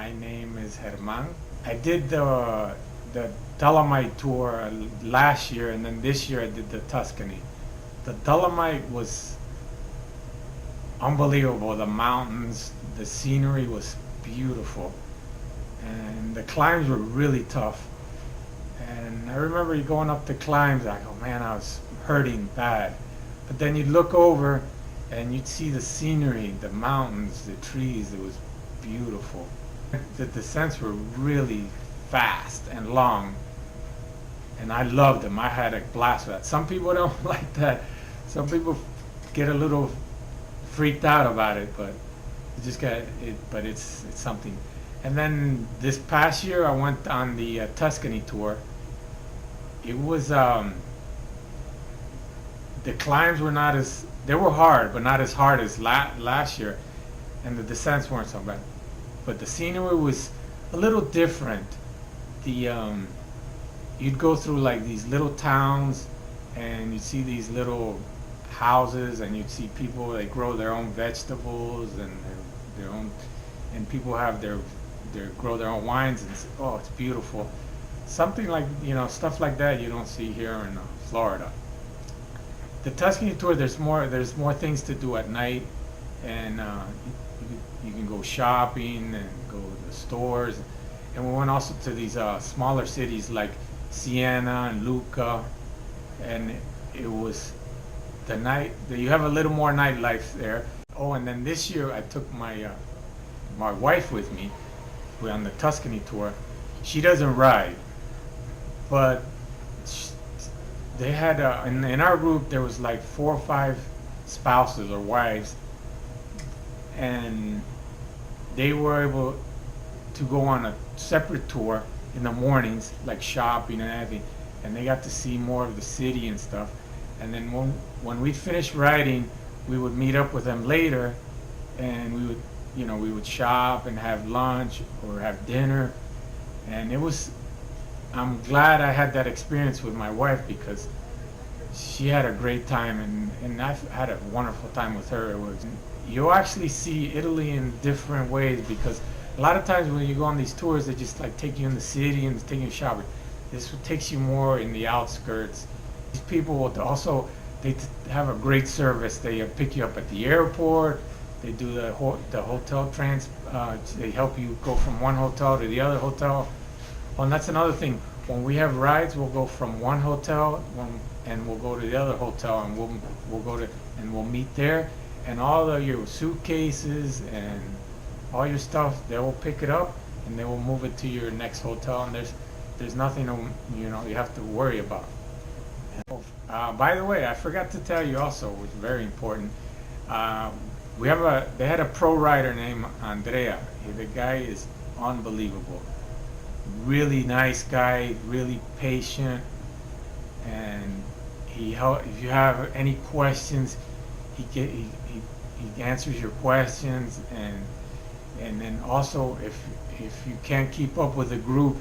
My name is Herman. I did the Dolomite tour last year, and then this year I did the Tuscany. The Dolomite was unbelievable. The mountains, the scenery was beautiful, and the climbs were really tough. And I remember going up the climbs, like, oh man, I was hurting bad. But then you'd look over and you'd see the scenery, the mountains, the trees. It was beautiful. The descents were really fast and long, and I loved them. I had a blast with that. Some people don't like that. Some people get a little freaked out about it, but you just got it. But it's something. And then this past year, I went on the Tuscany tour. It was the climbs were not as they were hard, but not as hard as last year, and the descents weren't so bad. But the scenery was a little different. The you'd go through like these little towns, and you'd see these little houses, and you'd see people, they grow their own vegetables and their own, and people have their grow their own wines, and oh, it's beautiful. Something like, stuff like that you don't see here in Florida. The Tuscany tour, there's more things to do at night, and you can go shopping and go to the stores. And we went also to these smaller cities like Siena and Lucca, and it was the night. You have a little more nightlife there. Oh, and then this year I took my wife with me. We're on the Tuscany tour. She doesn't ride, but they had in our group there was like 4 or 5 spouses or wives, and they were able to go on a separate tour in the mornings, like shopping and everything, and they got to see more of the city and stuff. And then when we finished riding, we would meet up with them later, and we would shop and have lunch or have dinner. And I'm glad I had that experience with my wife, because she had a great time, and I've had a wonderful time with her. You'll actually see Italy in different ways, because a lot of times when you go on these tours, they just like take you in the city and take you shopping. This takes you more in the outskirts. These people will also, they have a great service. They pick you up at the airport. They do the hotel they help you go from one hotel to the other hotel. Well, and that's another thing. When we have rides, we'll go from one hotel and we'll go to the other hotel, and we'll meet there, and all of your suitcases and all your stuff, they will pick it up and they will move it to your next hotel, and there's nothing you have to worry about. By the way, I forgot to tell you also, which is very important. They had a pro rider named Andrea. The guy is unbelievable. Really nice guy, really patient, and if you have any questions, he answers your questions, and then also if you can't keep up with the group,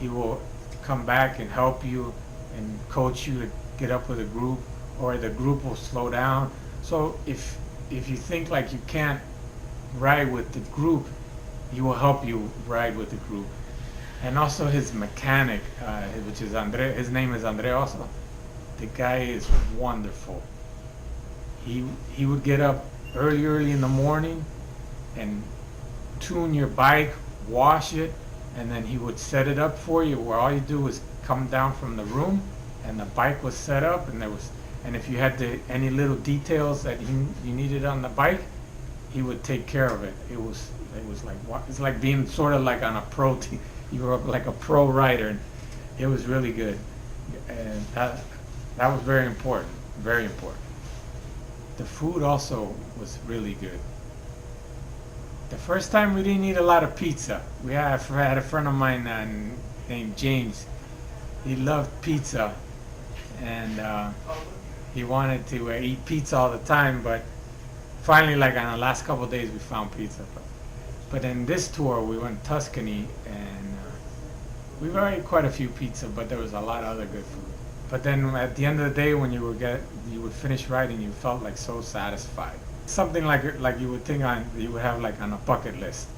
he will come back and help you and coach you to get up with a group, or the group will slow down. So if you think like you can't ride with the group, he will help you ride with the group. And also his mechanic, which is Andre, his name is Andre also. The guy is wonderful. He would get up early in the morning and tune your bike, wash it, and then he would set it up for you, where all you do is come down from the room and the bike was set up, and if you had any little details that you needed on the bike, he would take care of it. It was like, it's like being sort of like on a pro team. You were like a pro rider. It was really good, and that was very important. Very important. The food also was really good. The first time we didn't eat a lot of pizza. I had a friend of mine named James. He loved pizza, and he wanted to eat pizza all the time. But finally, like on the last couple of days, we found pizza. But in this tour, we went to Tuscany, and we've already quite a few pizza, but there was a lot of other good food. But then at the end of the day, when you would finish riding, you felt like so satisfied. Something like you would think you would have like on a bucket list.